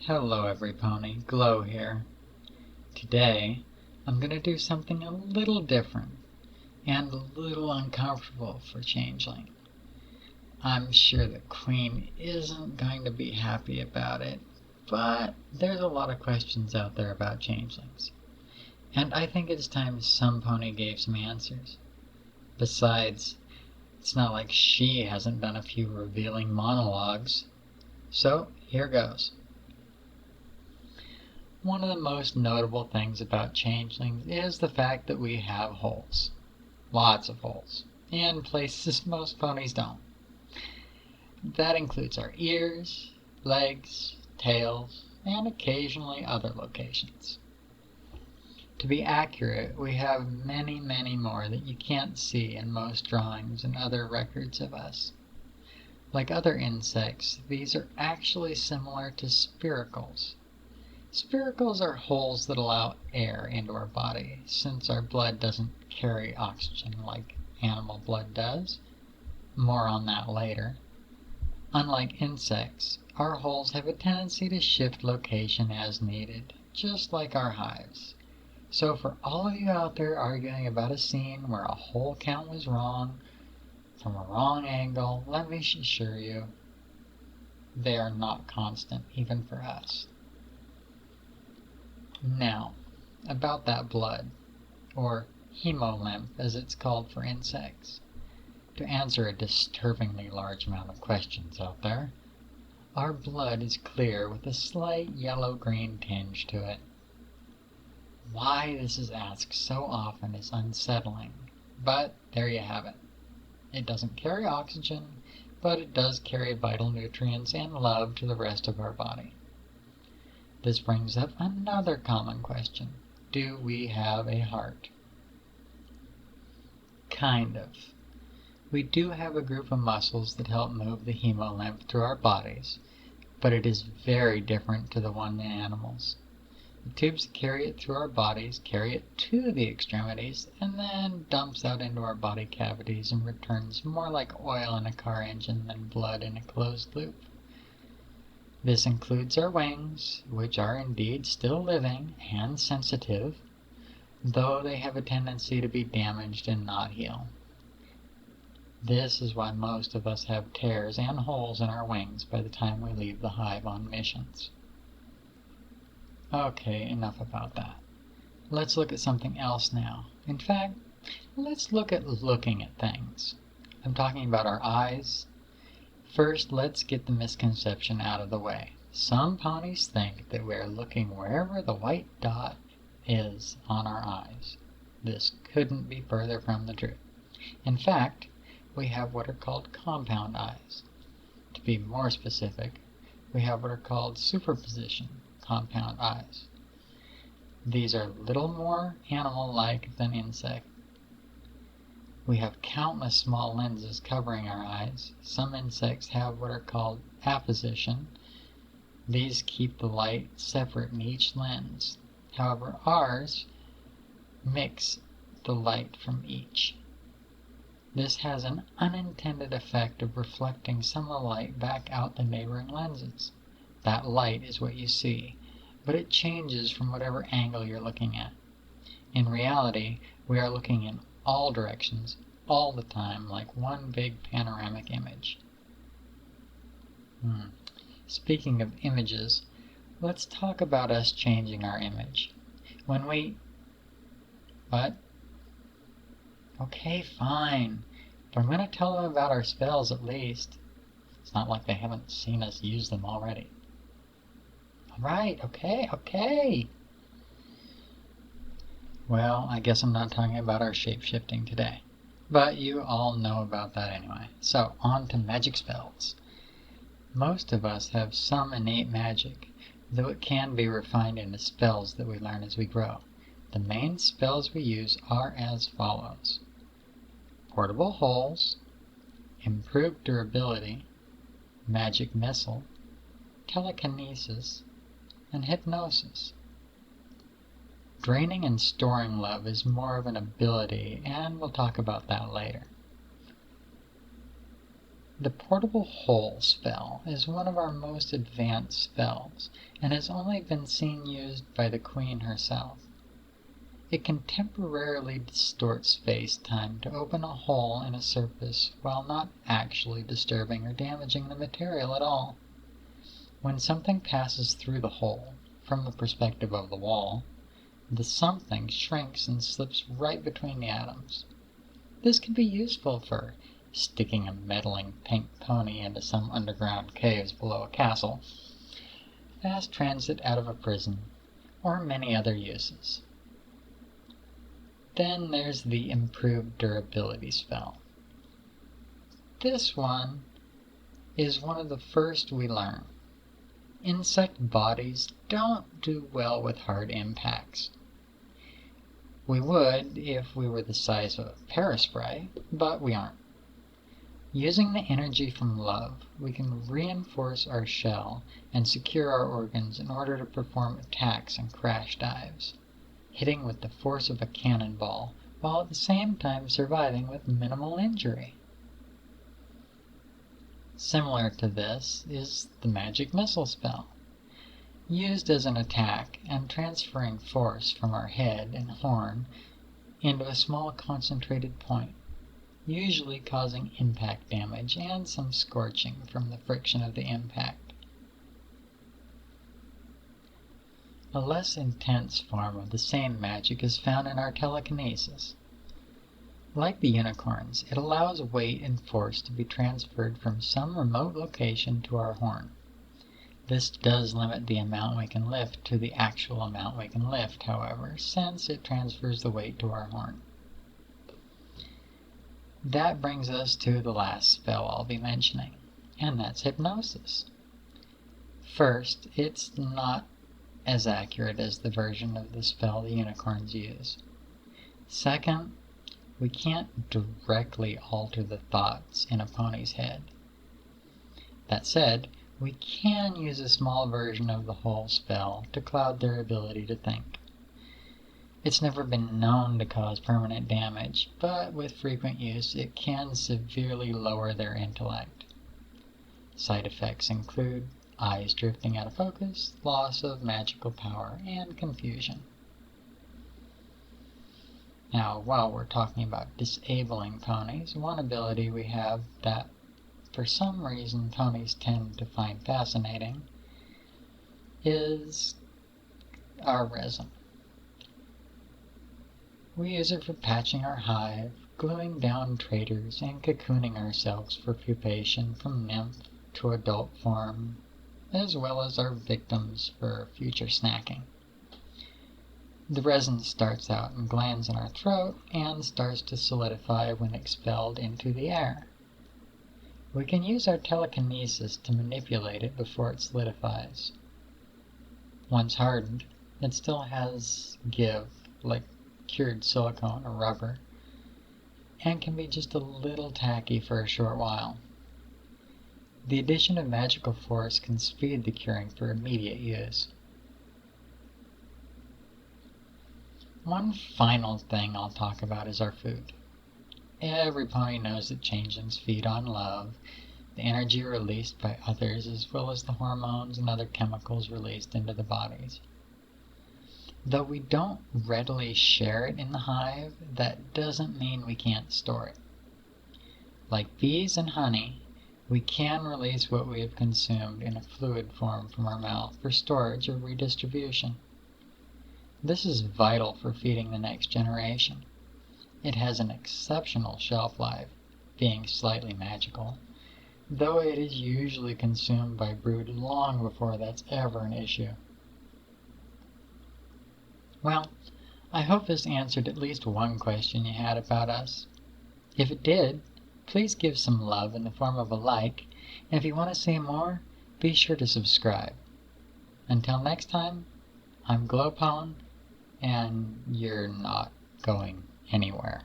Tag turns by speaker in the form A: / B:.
A: Hello every pony, Glow here. Today, I'm going to do something a little different and a little uncomfortable for Changeling. I'm sure the Queen isn't going to be happy about it, but there's a lot of questions out there about Changelings. And I think it's time some pony gave some answers. Besides, it's not like she hasn't done a few revealing monologues. So, here goes. One of the most notable things about changelings is the fact that we have holes. Lots of holes. In places most ponies don't. That includes our ears, legs, tails, and occasionally other locations. To be accurate, we have many more that you can't see in most drawings and other records of us. Like other insects, these are actually similar to spiracles. Spiracles are holes that allow air into our body, since our blood doesn't carry oxygen like animal blood does. More on that later. Unlike insects, our holes have a tendency to shift location as needed, just like our hives. So for all of you out there arguing about a scene where a hole count was wrong, from a wrong angle, let me assure you, they are not constant, even for us. Now, about that blood, or hemolymph as it's called for insects. To answer a disturbingly large amount of questions out there, our blood is clear with a slight yellow-green tinge to it. Why this is asked so often is unsettling, but there you have it. It doesn't carry oxygen, but it does carry vital nutrients and love to the rest of our body. This brings up another common question. Do we have a heart? Kind of. We do have a group of muscles that help move the hemolymph through our bodies, but it is very different to the one in animals. The tubes that carry it through our bodies carry it to the extremities and then dumps out into our body cavities and returns more like oil in a car engine than blood in a closed loop. This includes our wings, which are indeed still living and sensitive, though they have a tendency to be damaged and not heal. This is why most of us have tears and holes in our wings by the time we leave the hive on missions. Okay, enough about that. Let's look at something else now. In fact, let's look at looking at things. I'm talking about our eyes. First, let's get the misconception out of the way. Some ponies think that we're looking wherever the white dot is on our eyes. This couldn't be further from the truth. In fact, we have what are called compound eyes. To be more specific, we have what are called superposition compound eyes. These are little more animal-like than insect. We have countless small lenses covering our eyes. Some insects have what are called apposition. These keep the light separate in each lens. However, ours mix the light from each. This has an unintended effect of reflecting some of the light back out the neighboring lenses. That light is what you see, but it changes from whatever angle you're looking at. In reality, we are looking in all directions, all the time, like one big panoramic image. Speaking of images, let's talk about us changing our image. When we... What? Okay, fine. But I'm going to tell them about our spells at least. It's not like they haven't seen us use them already. Alright, okay. Well, I guess I'm not talking about our shape-shifting today. But you all know about that anyway. So, on to magic spells. Most of us have some innate magic, though it can be refined into spells that we learn as we grow. The main spells we use are as follows. Portable holes, improved durability, magic missile, telekinesis, and hypnosis. Draining and storing love is more of an ability, and we'll talk about that later. The Portable Hole spell is one of our most advanced spells, and has only been seen used by the Queen herself. It can temporarily distort space-time to open a hole in a surface while not actually disturbing or damaging the material at all. When something passes through the hole, from the perspective of the wall, the something shrinks and slips right between the atoms. This can be useful for sticking a meddling pink pony into some underground caves below a castle, fast transit out of a prison, or many other uses. Then there's the Improved Durability spell. This one is one of the first we learn. Insect bodies don't do well with hard impacts. We would if we were the size of a paraspray, but we aren't. Using the energy from love, we can reinforce our shell and secure our organs in order to perform attacks and crash dives, hitting with the force of a cannonball, while at the same time surviving with minimal injury. Similar to this is the Magic Missile spell, used as an attack and transferring force from our head and horn into a small concentrated point, usually causing impact damage and some scorching from the friction of the impact. A less intense form of the same magic is found in our Telekinesis. Like the unicorns, it allows weight and force to be transferred from some remote location to our horn. This does limit the amount we can lift to the actual amount we can lift, however, since it transfers the weight to our horn. That brings us to the last spell I'll be mentioning, and that's Hypnosis. First, it's not as accurate as the version of the spell the unicorns use. Second, we can't directly alter the thoughts in a pony's head. That said, we can use a small version of the whole spell to cloud their ability to think. It's never been known to cause permanent damage, but with frequent use it can severely lower their intellect. Side effects include eyes drifting out of focus, loss of magical power, and confusion. Now, while we're talking about disabling ponies, one ability we have that for some reason ponies tend to find fascinating is our resin. We use it for patching our hive, gluing down traitors, and cocooning ourselves for pupation from nymph to adult form, as well as our victims for future snacking. The resin starts out in glands in our throat and starts to solidify when expelled into the air. We can use our telekinesis to manipulate it before it solidifies. Once hardened, it still has give, like cured silicone or rubber, and can be just a little tacky for a short while. The addition of magical force can speed the curing for immediate use. One final thing I'll talk about is our food. Every pony knows that changelings feed on love, the energy released by others, as well as the hormones and other chemicals released into the bodies. Though we don't readily share it in the hive, that doesn't mean we can't store it. Like bees and honey, we can release what we have consumed in a fluid form from our mouth for storage or redistribution. This is vital for feeding the next generation. It has an exceptional shelf life, being slightly magical, though it is usually consumed by brood long before that's ever an issue. Well, I hope this answered at least one question you had about us. If it did, please give some love in the form of a like, and if you want to see more, be sure to subscribe. Until next time, I'm Glowpon, and you're not going anywhere.